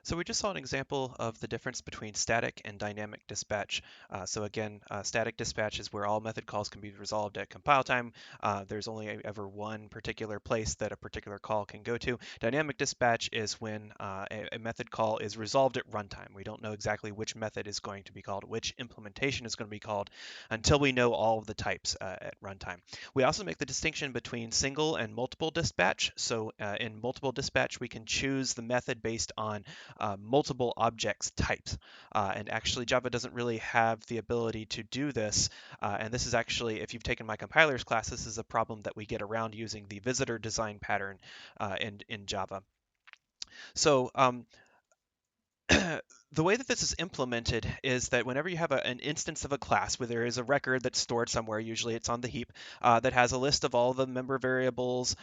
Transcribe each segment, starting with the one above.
So we just saw an example of the difference between static and dynamic dispatch. So again, static dispatch is where all method calls can be resolved at compile time. There's only ever one particular place that a particular call can go to. Dynamic dispatch is when a method call is resolved at runtime. We don't know exactly which method is going to be called, which implementation is going to be called until we know all of the types at runtime. We also make the distinction between single and multiple dispatch. So in multiple dispatch, we can choose the method based on multiple objects types. And actually, Java doesn't really have the ability to do this. And this is actually, if you've taken my compilers class, this is a problem that we get around using the visitor design pattern in Java. So the way that this is implemented is that whenever you have an instance of a class where there is a record that's stored somewhere, usually it's on the heap, that has a list of all the member variables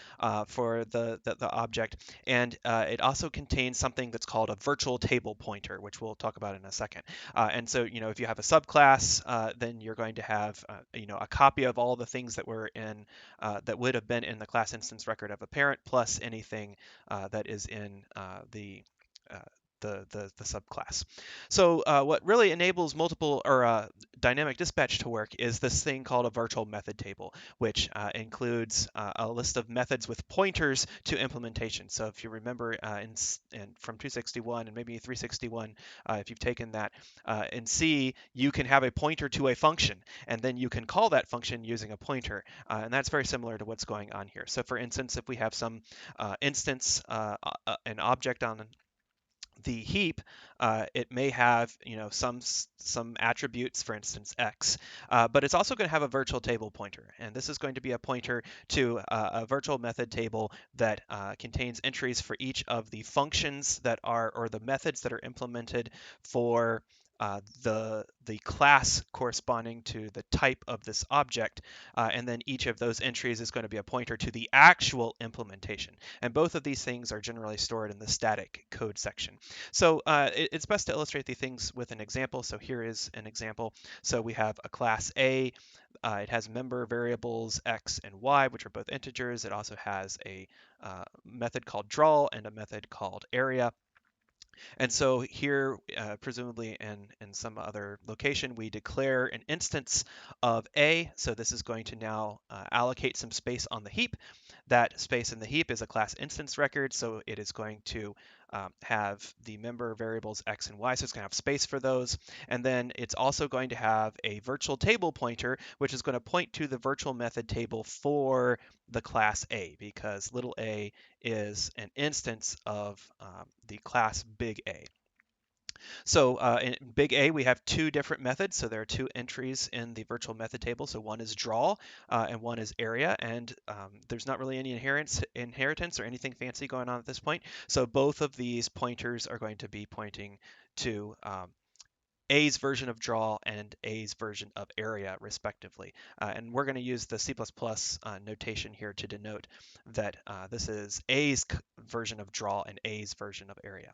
for the object, and it also contains something that's called a virtual table pointer, which we'll talk about in a second. And so, if you have a subclass, then you're going to have, a copy of all the things that were in that would have been in the class instance record of a parent, plus anything that is in uh, the subclass. So what really enables multiple or dynamic dispatch to work is this thing called a virtual method table, which includes a list of methods with pointers to implementation. So if you remember from 261 and maybe 361, if you've taken that in C, you can have a pointer to a function, and then you can call that function using a pointer, and that's very similar to what's going on here. So for instance, if we have some instance, an object on the heap, it may have some attributes, for instance x, but it's also going to have a virtual table pointer, and this is going to be a pointer to a virtual method table that contains entries for each of the functions that are, or the methods that are implemented for the class corresponding to the type of this object, and then each of those entries is going to be a pointer to the actual implementation. And both of these things are generally stored in the static code section. So it's best to illustrate the things with an example. So here is an example. So we have a class A. It has member variables x and y, which are both integers. It also has a method called draw and a method called area. And so here, presumably in some other location, we declare an instance of A. So this is going to now allocate some space on the heap. That space in the heap is a class instance record, so it is going to have the member variables x and y, so it's going to have space for those. And then it's also going to have a virtual table pointer, which is going to point to the virtual method table for the class A, because little a is an instance of the class big A. So in big A, we have two different methods. So there are two entries in the virtual method table. So one is draw and one is area. And there's not really any inheritance or anything fancy going on at this point. So both of these pointers are going to be pointing to A's version of draw and A's version of area, respectively. And we're going to use the C++ notation here to denote that this is A's version of draw and A's version of area.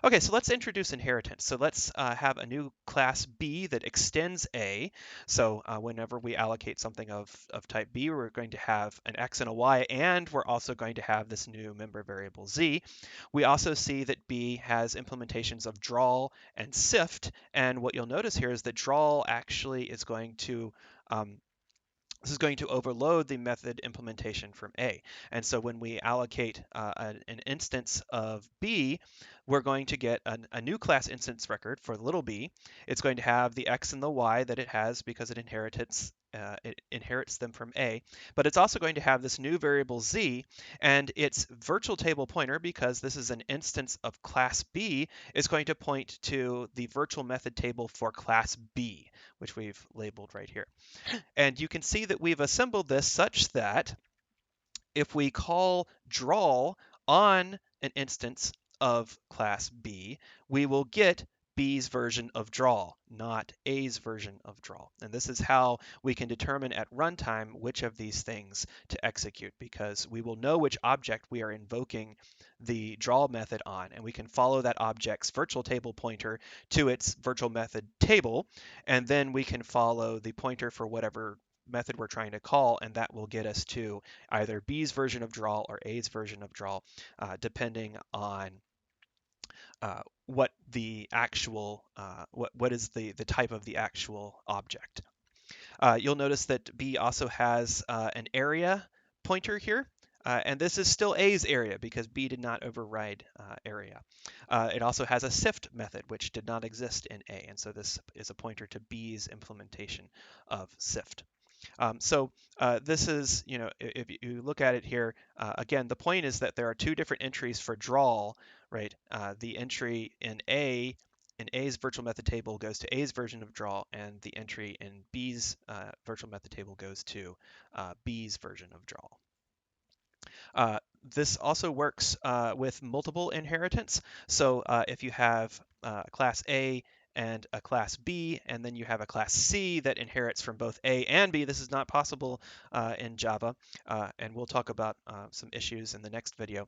Okay, so let's introduce inheritance. So let's have a new class B that extends A. So whenever we allocate something of type B, we're going to have an X and a Y, and we're also going to have this new member variable Z. We also see that B has implementations of draw and sift, and what you'll notice here is that draw actually is going to this is going to overload the method implementation from A. And so when we allocate an instance of B, we're going to get a new class instance record for little b. It's going to have the x and the y that it has because it inherits them from A, but it's also going to have this new variable z, and its virtual table pointer, because this is an instance of class B, is going to point to the virtual method table for class B, which we've labeled right here. And you can see that we've assembled this such that if we call draw on an instance of class B, we will get B's version of draw, not A's version of draw. And this is how we can determine at runtime which of these things to execute, because we will know which object we are invoking the draw method on, and we can follow that object's virtual table pointer to its virtual method table, and then we can follow the pointer for whatever method we're trying to call, and that will get us to either B's version of draw or A's version of draw, depending on what the actual what is the type of the actual object. You'll notice that B also has an area pointer here. And this is still A's area because B did not override area. It also has a sift method, which did not exist in A. And so this is a pointer to B's implementation of sift. This is, if you look at it here, again, the point is that there are two different entries for drawl, right? The entry in A's virtual method table goes to A's version of drawl, and the entry in B's virtual method table goes to B's version of drawl. This also works with multiple inheritance. So if you have class A and a class B, and then you have a class C that inherits from both A and B, this is not possible in Java, and we'll talk about some issues in the next video.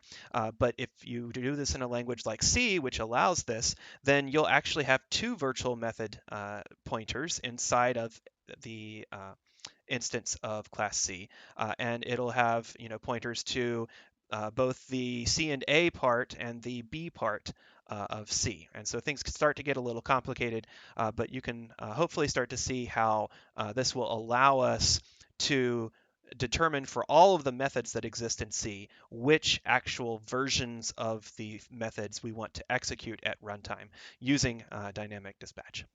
But if you do this in a language like C, which allows this, then you'll actually have two virtual method pointers inside of the instance of class C, and it'll have pointers to both the C and A part and the B part of C. And so things start to get a little complicated, but you can hopefully start to see how this will allow us to determine for all of the methods that exist in C which actual versions of the methods we want to execute at runtime using dynamic dispatch.